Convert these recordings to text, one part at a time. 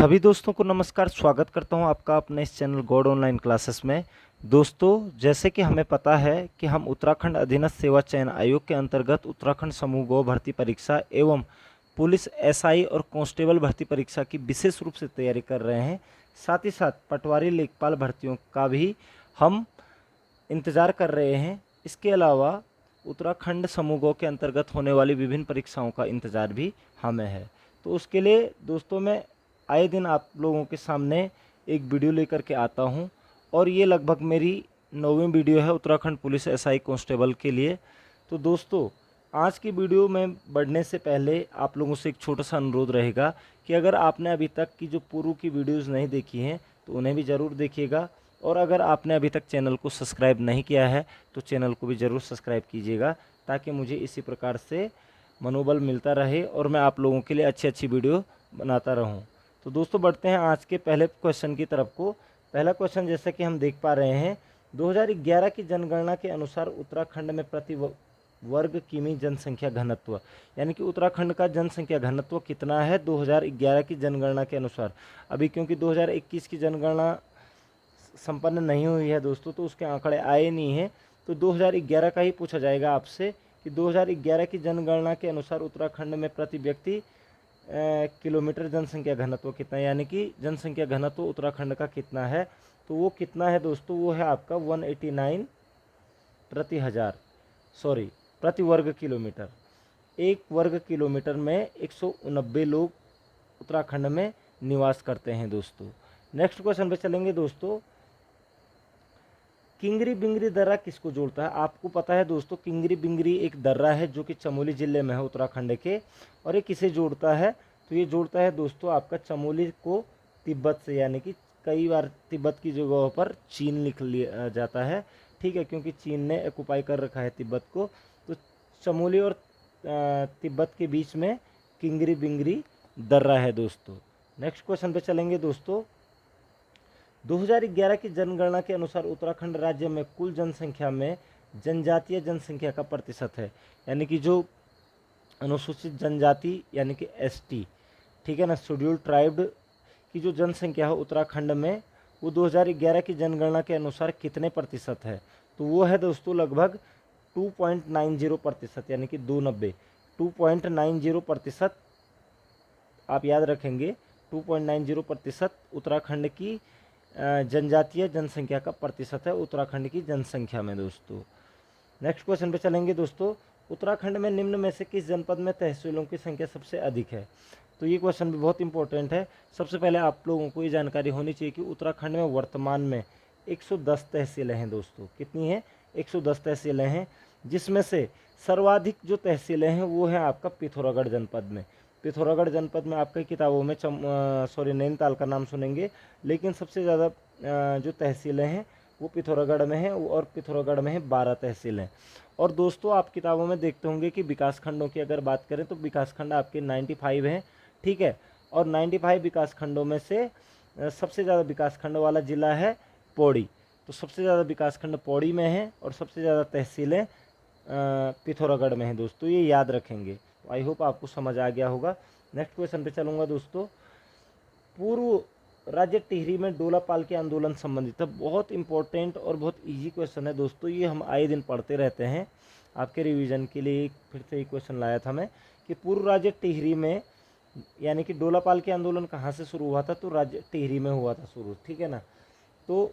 सभी दोस्तों को नमस्कार। स्वागत करता हूं आपका अपने इस चैनल गॉड ऑनलाइन क्लासेस में। दोस्तों, जैसे कि हमें पता है कि हम उत्तराखंड अधीनस्थ सेवा चयन आयोग के अंतर्गत उत्तराखंड समूह गौ भर्ती परीक्षा एवं पुलिस एसआई और कांस्टेबल भर्ती परीक्षा की विशेष रूप से तैयारी कर रहे हैं। साथ ही साथ पटवारी लेखपाल भर्तियों का भी हम इंतज़ार कर रहे हैं। इसके अलावा उत्तराखंड समूह गौ के अंतर्गत होने वाली विभिन्न परीक्षाओं का इंतज़ार भी हमें है। तो उसके लिए दोस्तों मैं आए दिन आप लोगों के सामने एक वीडियो लेकर के आता हूं, और ये लगभग मेरी 9वीं वीडियो है उत्तराखंड पुलिस एसआई कांस्टेबल के लिए। तो दोस्तों, आज की वीडियो में बढ़ने से पहले आप लोगों से एक छोटा सा अनुरोध रहेगा कि अगर आपने अभी तक की जो पूर्व की वीडियोज़ नहीं देखी हैं तो उन्हें भी ज़रूर देखिएगा, और अगर आपने अभी तक चैनल को सब्सक्राइब नहीं किया है तो चैनल को भी ज़रूर सब्सक्राइब कीजिएगा, ताकि मुझे इसी प्रकार से मनोबल मिलता रहे और मैं आप लोगों के लिए अच्छी अच्छी वीडियो बनाता रहूं। तो दोस्तों, बढ़ते हैं आज के पहले क्वेश्चन की तरफ को। पहला क्वेश्चन जैसा कि हम देख पा रहे हैं, 2011 की जनगणना के अनुसार उत्तराखंड में प्रति वर्ग किमी जनसंख्या घनत्व, यानी कि उत्तराखंड का जनसंख्या घनत्व कितना है 2011 की जनगणना के अनुसार। अभी क्योंकि 2021 की जनगणना संपन्न नहीं हुई है दोस्तों, तो उसके आंकड़े आए नहीं हैं, तो 2011 का ही पूछा जाएगा आपसे कि 2011 की जनगणना के अनुसार उत्तराखंड में प्रति व्यक्ति किलोमीटर जनसंख्या घनत्व कितना है, यानी कि जनसंख्या घनत्व उत्तराखंड का कितना है। तो वो कितना है दोस्तों, वो है आपका 189 प्रति वर्ग किलोमीटर। एक वर्ग किलोमीटर में 189 लोग उत्तराखंड में निवास करते हैं दोस्तों। नेक्स्ट क्वेश्चन पे चलेंगे दोस्तों। किंगरी बिंगरी दर्रा किसको जोड़ता है? आपको पता है दोस्तों, किंगरी बिंगरी एक दर्रा है जो कि चमोली जिले में है उत्तराखंड के, और ये किसे जोड़ता है? तो ये जोड़ता है दोस्तों आपका चमोली को तिब्बत से, यानी कि कई बार तिब्बत की जगहों पर चीन लिख लिया जाता है, ठीक है, क्योंकि चीन ने ऑक्युपाई कर रखा है तिब्बत को। तो चमोली और तिब्बत के बीच में किंगरी बिंगरी दर्रा है दोस्तों। नेक्स्ट क्वेश्चन पे चलेंगे दोस्तों। 2011 की जनगणना के अनुसार उत्तराखंड राज्य में कुल जनसंख्या में जनजातीय जनसंख्या का प्रतिशत है, यानी कि जो अनुसूचित जनजाति यानी कि एसटी, ठीक है ना, शेड्यूल्ड ट्राइब्ड की जो जनसंख्या है उत्तराखंड में, वो 2011 की जनगणना के अनुसार कितने प्रतिशत है? तो वो है दोस्तों लगभग 2.90%, यानी कि 290% आप याद रखेंगे। 2.90% उत्तराखंड की जनजातीय जनसंख्या का प्रतिशत है उत्तराखंड की जनसंख्या में दोस्तों। नेक्स्ट क्वेश्चन पे चलेंगे दोस्तों। उत्तराखंड में निम्न में से किस जनपद में तहसीलों की संख्या सबसे अधिक है? तो ये क्वेश्चन भी बहुत इंपॉर्टेंट है। सबसे पहले आप लोगों को ये जानकारी होनी चाहिए कि उत्तराखंड में वर्तमान में 110 तहसीलें हैं दोस्तों। कितनी हैं? 110 तहसीलें हैं, जिसमें से सर्वाधिक जो तहसीलें हैं वो है आपका पिथौरागढ़ जनपद में। पिथौरागढ़ जनपद में आपकी किताबों में नैनीताल का नाम सुनेंगे, लेकिन सबसे ज़्यादा जो तहसीलें हैं वो पिथौरागढ़ में हैं, और पिथौरागढ़ में है 12 तहसीलें। और दोस्तों, आप किताबों में देखते होंगे कि विकास खंडों की अगर बात करें तो विकास खंड आपके 95 हैं, ठीक है, और 95 विकास खंडों में से सबसे ज़्यादा विकास खंड वाला ज़िला है पौड़ी। तो सबसे ज़्यादा विकास खंड पौड़ी में है और सबसे ज़्यादा तहसीलें पिथौरागढ़ में हैं दोस्तों, ये याद रखेंगे। आई होप आपको समझ आ गया होगा। नेक्स्ट क्वेश्चन पे चलूँगा दोस्तों। पूर्व राज्य टिहरी में डोला पाल के आंदोलन संबंधित है। बहुत इंपॉर्टेंट और बहुत इजी क्वेश्चन है दोस्तों, ये हम आए दिन पढ़ते रहते हैं। आपके रिवीजन के लिए फिर से एक क्वेश्चन लाया था मैं कि पूर्व राज्य टिहरी में, यानी कि डोला पाल के आंदोलन कहाँ से शुरू हुआ था? तो राज्य टिहरी में हुआ था शुरू, ठीक है ना। तो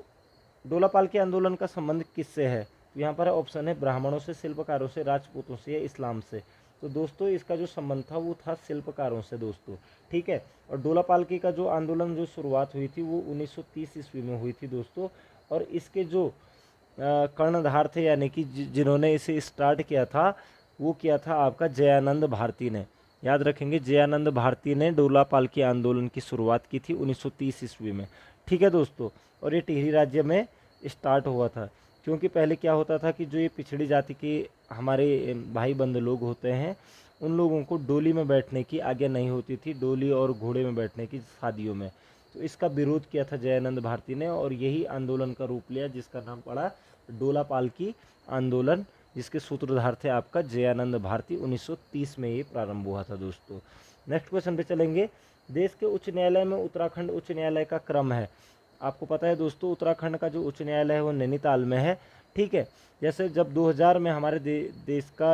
डोला पाल के आंदोलन का संबंध किससे है? तो यहाँ पर ऑप्शन है ब्राह्मणों से, शिल्पकारों से, राजपूतों से या इस्लाम से। तो दोस्तों, इसका जो संबंध था वो था शिल्पकारों से दोस्तों, ठीक है। और डोला पालकी का जो आंदोलन जो शुरुआत हुई थी वो 1930 ईस्वी में हुई थी दोस्तों। और इसके जो कर्णधार थे, यानी कि जिन्होंने इसे स्टार्ट किया था, वो किया था आपका जयानंद भारती ने। याद रखेंगे, जयानंद भारती ने डोला पालकी आंदोलन की शुरुआत की थी 1930 ईस्वी में, ठीक है दोस्तों। और ये टिहरी राज्य में स्टार्ट हुआ था, क्योंकि पहले क्या होता था कि जो ये पिछड़ी जाति के हमारे भाई बंद लोग होते हैं, उन लोगों को डोली में बैठने की आज्ञा नहीं होती थी, डोली और घोड़े में बैठने की शादियों में। तो इसका विरोध किया था जयानंद भारती ने, और यही आंदोलन का रूप लिया जिसका नाम पड़ा डोला पालकी आंदोलन, जिसके सूत्रधार थे आपका जयानंद भारती। 1930 में ये प्रारंभ हुआ था दोस्तों। नेक्स्ट क्वेश्चन पे चलेंगे। देश के उच्च न्यायालय में उत्तराखंड उच्च न्यायालय का क्रम है। आपको पता है दोस्तों, उत्तराखंड का जो उच्च न्यायालय है वो नैनीताल में है। ठीक है, जैसे जब 2000 में हमारे देश का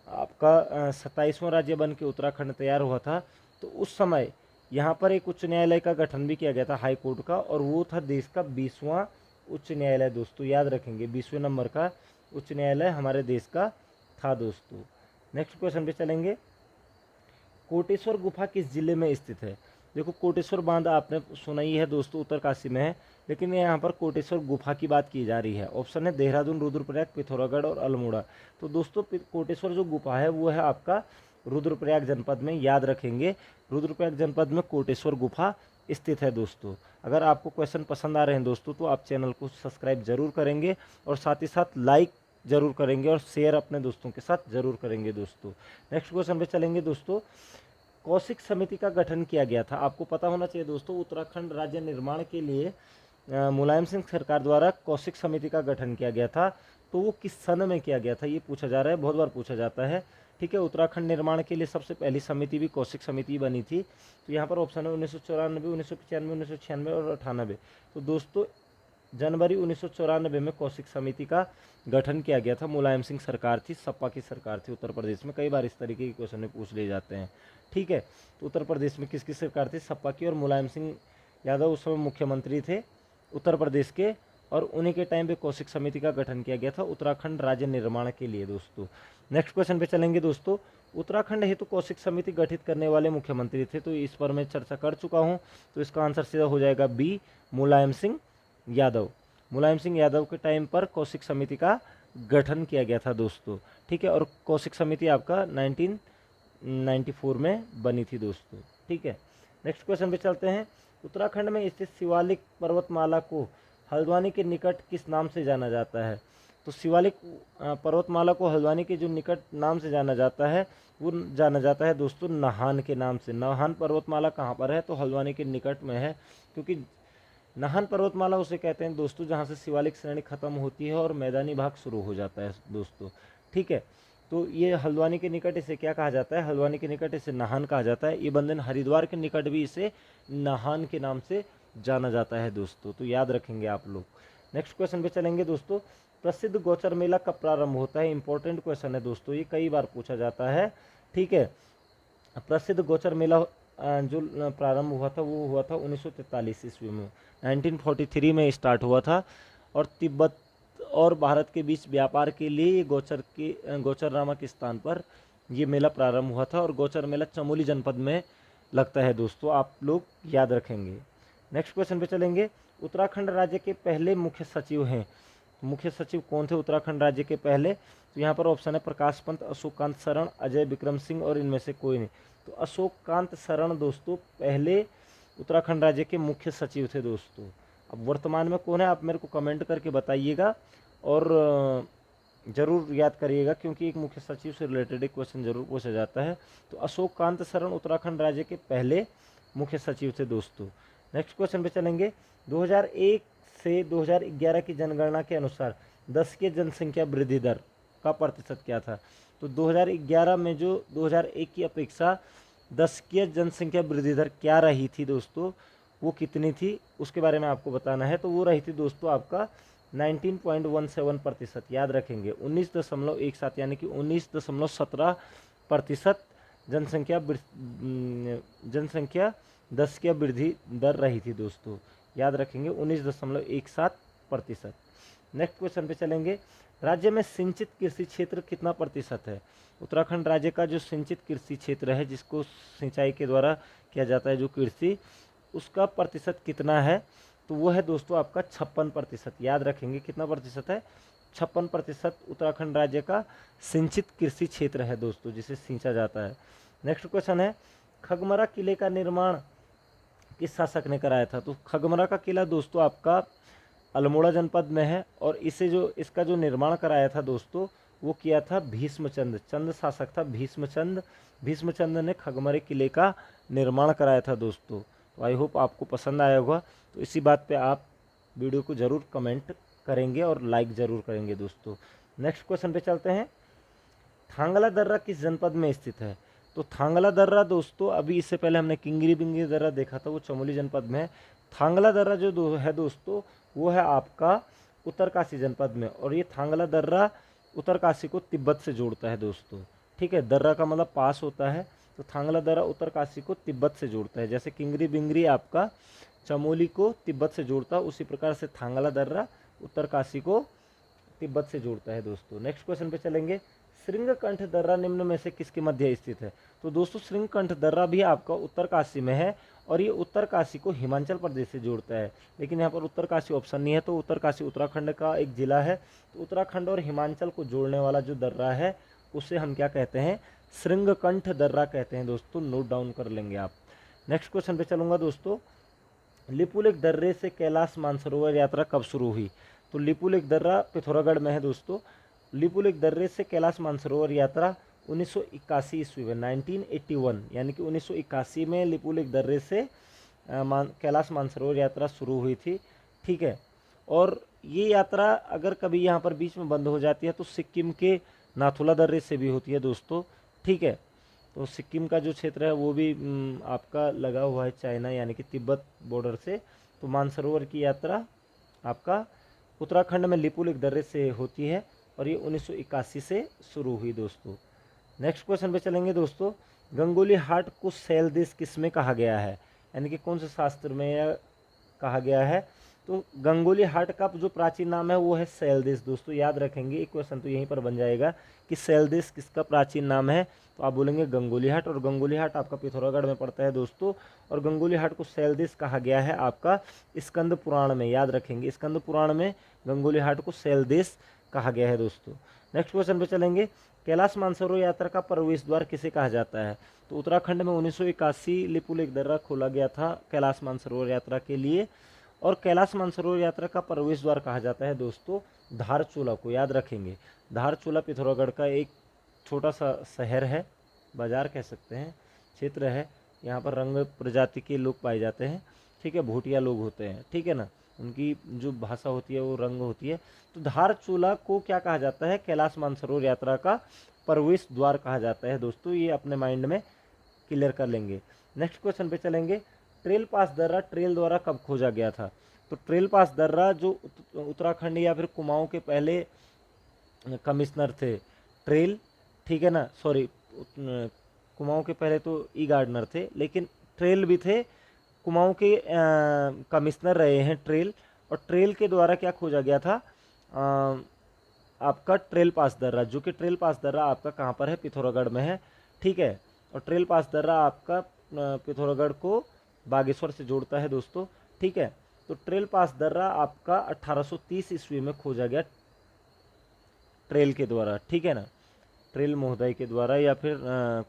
आपका 27वां राज्य बन के उत्तराखंड तैयार हुआ था, तो उस समय यहाँ पर एक उच्च न्यायालय का गठन भी किया गया था, हाई कोर्ट का, और वो था देश का 20वां उच्च न्यायालय दोस्तों, याद रखेंगे 20वें नंबर का उच्च न्यायालय हमारे देश का था दोस्तों। नेक्स्ट क्वेश्चन पे चलेंगे, कोटेश्वर गुफा किस जिले में स्थित है? देखो, कोटेश्वर बांध आपने सुना ही है दोस्तों, उत्तरकाशी में है, लेकिन यहाँ पर कोटेश्वर गुफा की बात की जा रही है। ऑप्शन है देहरादून, रुद्रप्रयाग, पिथौरागढ़ और अल्मोड़ा। तो दोस्तों कोटेश्वर जो गुफा है वो है आपका रुद्रप्रयाग जनपद में, याद रखेंगे रुद्रप्रयाग जनपद में कोटेश्वर गुफा स्थित है दोस्तों। अगर आपको क्वेश्चन पसंद आ रहे हैं दोस्तों तो आप चैनल को सब्सक्राइब जरूर करेंगे और साथ ही साथ लाइक जरूर करेंगे और शेयर अपने दोस्तों के साथ जरूर करेंगे दोस्तों। नेक्स्ट क्वेश्चन पे चलेंगे दोस्तों, कौशिक समिति का गठन किया गया था। आपको पता होना चाहिए दोस्तों, उत्तराखंड राज्य निर्माण के लिए मुलायम सिंह सरकार द्वारा कौशिक समिति का गठन किया गया था। तो वो किस सन में किया गया था, ये पूछा जा रहा है, बहुत बार पूछा जाता है। ठीक है, उत्तराखंड निर्माण के लिए सबसे पहली समिति भी कौशिक समिति बनी थी। तो यहाँ पर ऑप्शन है 1994, 1995, 1996 और 98। तो दोस्तों जनवरी 1994 में कौशिक समिति का गठन किया गया था। मुलायम सिंह सरकार थी, सपा की सरकार थी उत्तर प्रदेश में। कई बार इस तरीके के क्वेश्चन में पूछ लिए जाते हैं। ठीक है, तो उत्तर प्रदेश में किसकी सरकार थी? सपा की, और मुलायम सिंह यादव उस समय मुख्यमंत्री थे उत्तर प्रदेश के, और उन्हीं के टाइम पे कौशिक समिति का गठन किया गया था उत्तराखंड राज्य निर्माण के लिए दोस्तों। नेक्स्ट क्वेश्चन पे चलेंगे दोस्तों, उत्तराखंड हेतु कौशिक समिति गठित करने वाले मुख्यमंत्री थे। तो इस पर मैं चर्चा कर चुका हूँ, तो इसका आंसर सीधा हो जाएगा बी, मुलायम सिंह यादव। मुलायम सिंह यादव के टाइम पर कौशिक समिति का गठन किया गया था दोस्तों। ठीक है, और कौशिक समिति आपका 1994 में बनी थी दोस्तों। ठीक है, नेक्स्ट क्वेश्चन पे चलते हैं, उत्तराखंड में स्थित शिवालिक पर्वतमाला को हल्द्वानी के निकट किस नाम से जाना जाता है? तो शिवालिक पर्वतमाला को हल्द्वानी के जो निकट नाम से जाना जाता है वो जाना जाता है दोस्तों नाहन के नाम से। नाहन पर्वतमाला कहाँ पर है? तो हल्द्वानी के निकट में है, क्योंकि नाहन पर्वतमाला उसे कहते हैं दोस्तों जहाँ से शिवालिक श्रेणी खत्म होती है और मैदानी भाग शुरू हो जाता है दोस्तों। ठीक है, तो ये हल्द्वानी के निकट इसे क्या कहा जाता है? हल्द्वानी के निकट इसे नाहन कहा जाता है। ये बंधन हरिद्वार के निकट भी इसे नाहन के नाम से जाना जाता है दोस्तों, तो याद रखेंगे आप लोग। नेक्स्ट क्वेश्चन पे चलेंगे दोस्तों, प्रसिद्ध गौचर मेला कब प्रारंभ होता है? इंपॉर्टेंट क्वेश्चन है दोस्तों, ये कई बार पूछा जाता है। ठीक है, प्रसिद्ध गौचर मेला जो प्रारंभ हुआ था वो हुआ था 1943 ईस्वी में, 1943 में स्टार्ट हुआ था, और तिब्बत और भारत के बीच व्यापार के लिए ये गोचर नामक स्थान पर ये मेला प्रारंभ हुआ था, और गोचर मेला चमोली जनपद में लगता है दोस्तों, आप लोग याद रखेंगे। नेक्स्ट क्वेश्चन पे चलेंगे, उत्तराखंड राज्य के पहले मुख्य सचिव हैं। मुख्य सचिव कौन थे उत्तराखंड राज्य के पहले? तो यहाँ पर ऑप्शन है प्रकाश पंत, अशोक कांत शरण, अजय विक्रम सिंह और इनमें से कोई नहीं। तो अशोक कांत शरण दोस्तों पहले उत्तराखंड राज्य के मुख्य सचिव थे दोस्तों। अब वर्तमान में कौन है आप मेरे को कमेंट करके बताइएगा, और जरूर याद करिएगा, क्योंकि एक मुख्य सचिव से रिलेटेड एक क्वेश्चन जरूर पूछा जाता है। तो अशोक कांत शरण उत्तराखंड राज्य के पहले मुख्य सचिव थे दोस्तों। नेक्स्ट क्वेश्चन पे चलेंगे, 2001 से 2011 की जनगणना के अनुसार 10 की जनसंख्या वृद्धि दर का प्रतिशत क्या था? तो 2011 में जो 2001 की अपेक्षा 10 की जनसंख्या वृद्धि दर क्या रही थी दोस्तों, वो कितनी थी उसके बारे में आपको बताना है। तो वो रही थी दोस्तों आपका 19.17%, याद रखेंगे 19.17, यानी कि 19.17% जनसंख्या 10 की वृद्धि दर रही थी दोस्तों, याद रखेंगे 19.17%। नेक्स्ट क्वेश्चन पे चलेंगे, राज्य में सिंचित कृषि क्षेत्र कितना प्रतिशत है? उत्तराखंड राज्य का जो सिंचित कृषि क्षेत्र है, जिसको सिंचाई के द्वारा किया जाता है जो कृषि, उसका प्रतिशत कितना है? तो वो है दोस्तों आपका 56%, याद रखेंगे कितना प्रतिशत है? 56% उत्तराखंड राज्य का सिंचित कृषि क्षेत्र है दोस्तों, जिसे सिंचा जाता है। नेक्स्ट क्वेश्चन है, खगमरा किले का निर्माण किस शासक ने कराया था? तो खगमरा का किला दोस्तों आपका अल्मोड़ा जनपद में है, और इसका जो निर्माण कराया था दोस्तों वो किया था भीष्मचंद। चंद शासक था भीष्मचंद। भीष्मचंद ने खगमरे किले का निर्माण कराया था दोस्तों। तो आई होप आपको पसंद आया होगा। तो इसी बात पे आप वीडियो को ज़रूर कमेंट करेंगे और लाइक ज़रूर करेंगे दोस्तों। नेक्स्ट क्वेश्चन पे चलते हैं, थांगला दर्रा किस जनपद में स्थित है? तो थांगला दर्रा दोस्तों, अभी इससे पहले हमने किंगरी बिंगरी दर्रा देखा था, वो चमोली जनपद में है। थांगला दर्रा जो है दोस्तों, वो है आपका उत्तरकाशी जनपद में, और ये थांगला दर्रा उत्तरकाशी को तिब्बत से जोड़ता है दोस्तों। ठीक है, दर्रा का मतलब पास होता है, तो थांगला दर्रा उत्तरकाशी को तिब्बत से जोड़ता है। जैसे किंगरी बिंगरी आपका चमोली को तिब्बत से जोड़ता है, उसी प्रकार से थांगला दर्रा उत्तरकाशी को तिब्बत से जोड़ता है दोस्तों। नेक्स्ट क्वेश्चन पे चलेंगे। श्रृंगकंठ दर्रा निम्न में से किसके मध्य स्थित है? तो दोस्तों श्रृंगकंठ दर्रा भी आपका उत्तरकाशी में है, और ये उत्तरकाशी को हिमाचल प्रदेश से जोड़ता है। लेकिन यहाँ पर उत्तरकाशी ऑप्शन नहीं है, तो उत्तरकाशी उत्तराखंड का एक जिला है। तो उत्तराखंड और हिमाचल को जोड़ने वाला जो दर्रा है उसे हम क्या कहते हैं? श्रृंगकंठ दर्रा कहते हैं दोस्तों, नोट डाउन कर लेंगे आप। नेक्स्ट क्वेश्चन पे चलूंगा दोस्तों। लिपुलेख दर्रे से कैलाश मानसरोवर यात्रा कब शुरू हुई? तो लिपुलेख दर्रा पिथौरागढ़ में है दोस्तों। लिपुलेख दर्रे से कैलाश मानसरोवर यात्रा 1981 ईस्वी में, 1981 यानी कि 1981 में लिपुलेख दर्रे से कैलाश मानसरोवर यात्रा शुरू हुई थी। ठीक है, और ये यात्रा अगर कभी यहाँ पर बीच में बंद हो जाती है तो सिक्किम के नाथुला दर्रे से भी होती है दोस्तों। ठीक है, तो सिक्किम का जो क्षेत्र है वो भी आपका लगा हुआ है चाइना यानी कि तिब्बत बॉर्डर से। तो मानसरोवर की यात्रा आपका उत्तराखंड में लिपुलेख दर्रे से होती है, और ये 1981 से शुरू हुई दोस्तों। नेक्स्ट क्वेश्चन पे चलेंगे दोस्तों। गंगोली हाट को शैल देश किस में कहा गया है, यानी कि कौन से शास्त्र में यह कहा गया है? तो गंगोली हाट का जो प्राचीन नाम है वो है शैल देश दोस्तों, याद रखेंगे। एक क्वेश्चन तो यहीं पर बन जाएगा कि शैल देश किसका प्राचीन नाम है, तो आप बोलेंगे गंगोली हाट, और गंगोली हाट आपका पिथौरागढ़ में पड़ता है दोस्तों। और गंगोली हाट को शैल देश कहा गया है आपका स्कंद पुराण में, याद रखेंगे, स्कंद पुराण में गंगोली हाट को शैल देश कहा गया है दोस्तों। नेक्स्ट क्वेश्चन पे चलेंगे। कैलाश मानसरोवर यात्रा का प्रवेश द्वार किसे कहा जाता है? तो उत्तराखंड में 1981 लिपुलेख दर्रा खोला गया था कैलाश मानसरोवर यात्रा के लिए, और कैलाश मानसरोवर यात्रा का प्रवेश द्वार कहा जाता है दोस्तों धारचूला को, याद रखेंगे। धारचूला पिथौरागढ़ का एक छोटा सा शहर है, बाजार कह सकते हैं, क्षेत्र है। यहाँ पर रंग प्रजाति के लोग पाए जाते हैं। ठीक है, भूटिया लोग होते हैं, ठीक है ना, उनकी जो भाषा होती है वो रंग होती है। तो धारचूला को क्या कहा जाता है? कैलाश मानसरोवर यात्रा का प्रवेश द्वार कहा जाता है दोस्तों, ये अपने माइंड में क्लियर कर लेंगे। नेक्स्ट क्वेश्चन पे चलेंगे। ट्रेल पास दर्रा ट्रेल द्वारा कब खोजा गया था? तो ट्रेल पास दर्रा जो उत्तराखंड या फिर कुमाऊं के पहले कमिश्नर थे ट्रेल, ठीक है ना, सॉरी, कुमाऊं के पहले तो ई गार्डनर थे, लेकिन ट्रेल भी थे, कुमाऊं के कमिश्नर रहे हैं ट्रेल। और ट्रेल के द्वारा क्या खोजा गया था? आपका ट्रेल पास दर्रा, जो कि ट्रेल पास दर्रा आपका कहाँ पर है? पिथौरागढ़ में है। ठीक है, और ट्रेल पास दर्रा आपका पिथौरागढ़ को बागेश्वर से जोड़ता है दोस्तों। ठीक है, तो ट्रेल पास दर्रा आपका 1830 ईस्वी में खोजा गया ट्रेल के द्वारा, ठीक है ना, ट्रेल महोदय के द्वारा या फिर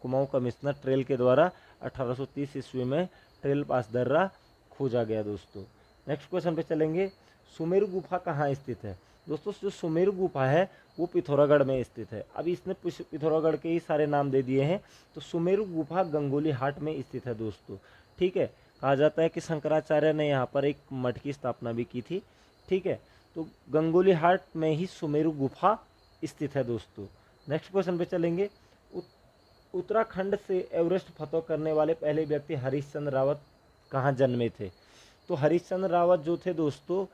कुमाऊं कमिश्नर ट्रेल के द्वारा 1830 ईस्वी में ट्रेल पास दर्रा खोजा गया दोस्तों। नेक्स्ट क्वेश्चन पे चलेंगे। सुमेरु गुफा कहाँ स्थित है? दोस्तों जो सुमेरु गुफा है वो पिथौरागढ़ में स्थित है। अब इसने पिथौरागढ़ के ही सारे नाम दे दिए हैं। तो सुमेरु गुफा गंगोली हाट में स्थित है दोस्तों। ठीक है, कहा जाता है कि शंकराचार्य ने यहाँ पर एक मठ की स्थापना भी की थी। ठीक है, तो गंगोली हाट में ही सुमेरु गुफा स्थित है दोस्तों। नेक्स्ट क्वेश्चन पे चलेंगे। उत्तराखंड से एवरेस्ट फतह करने वाले पहले व्यक्ति हरीशचंद्र रावत कहाँ जन्मे थे? तो हरीशचंद्र रावत जो थे दोस्तों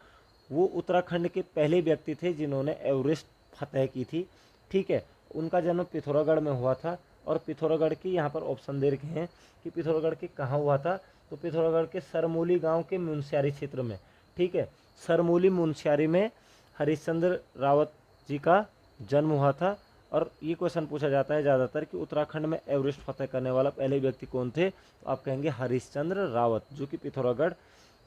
वो उत्तराखंड के पहले व्यक्ति थे जिन्होंने एवरेस्ट फतह की थी। ठीक है, उनका जन्म पिथौरागढ़ में हुआ था। और पिथौरागढ़ की यहाँ पर ऑप्शन दे रखे हैं कि पिथौरागढ़ के कहाँ हुआ था। तो पिथौरागढ़ के सरमोली गांव के मुनस्यारी क्षेत्र में, ठीक है, सरमोली मुनस्यारी में हरीशचंद्र रावत जी का जन्म हुआ था। और ये क्वेश्चन पूछा जाता है ज़्यादातर कि उत्तराखंड में एवरेस्ट फतह करने वाला पहले व्यक्ति कौन थे? तो आप कहेंगे हरीशचंद्र रावत, जो कि पिथौरागढ़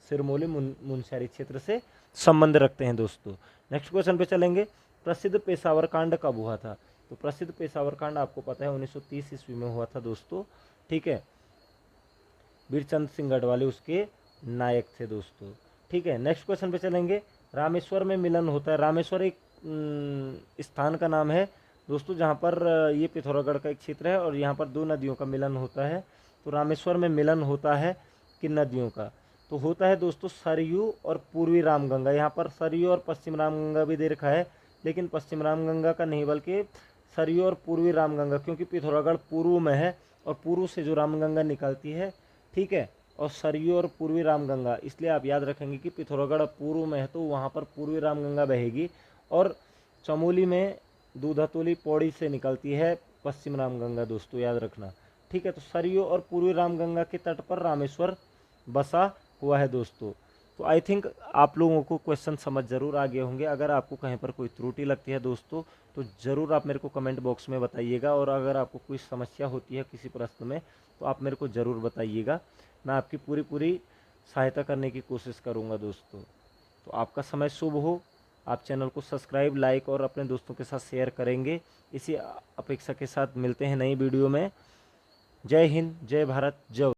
सिरमौली मुनस्यारी क्षेत्र से संबंध रखते हैं दोस्तों। नेक्स्ट क्वेश्चन पे चलेंगे। प्रसिद्ध पेशावर कांड कब हुआ था? तो प्रसिद्ध पेशावर कांड आपको पता है 1930 ईस्वी में हुआ था दोस्तों। ठीक है, वीरचंद सिंह गढ़वाली उसके नायक थे दोस्तों। ठीक है, नेक्स्ट क्वेश्चन पे चलेंगे। रामेश्वर में मिलन होता है। रामेश्वर एक स्थान का नाम है दोस्तों जहाँ पर ये पिथौरागढ़ का एक क्षेत्र है और यहाँ पर दो नदियों का मिलन होता है। तो रामेश्वर में मिलन होता है किन नदियों का? तो होता है दोस्तों सरयू और पूर्वी रामगंगा। यहाँ पर सरयू और पश्चिम रामगंगा भी दे रखा है, लेकिन पश्चिम रामगंगा का नहीं बल्कि सरयू और पूर्वी रामगंगा, क्योंकि पिथौरागढ़ पूर्व में है और पूर्व से जो रामगंगा निकलती है, ठीक है, और सरयू और पूर्वी रामगंगा, इसलिए आप याद रखेंगे कि पिथौरागढ़ पूर्व में है तो वहाँ पर पूर्वी रामगंगा बहेगी, और चमोली में दूधातोली पौड़ी से निकलती है पश्चिम रामगंगा, दोस्तों याद रखना, ठीक है। तो सरयू और पूर्वी रामगंगा के तट पर रामेश्वर बसा हुआ है दोस्तों। तो आई थिंक आप लोगों को क्वेश्चन समझ ज़रूर आ गए होंगे। अगर आपको कहीं पर कोई त्रुटि लगती है दोस्तों, तो ज़रूर आप मेरे को कमेंट बॉक्स में बताइएगा, और अगर आपको कोई समस्या होती है किसी प्रश्न में तो आप मेरे को ज़रूर बताइएगा। मैं आपकी पूरी सहायता करने की कोशिश करूँगा दोस्तों। तो आपका समय शुभ हो। आप चैनल को सब्सक्राइब, लाइक और अपने दोस्तों के साथ शेयर करेंगे। इसी अपेक्षा के साथ मिलते हैं नई वीडियो में। जय हिंद, जय भारत, जय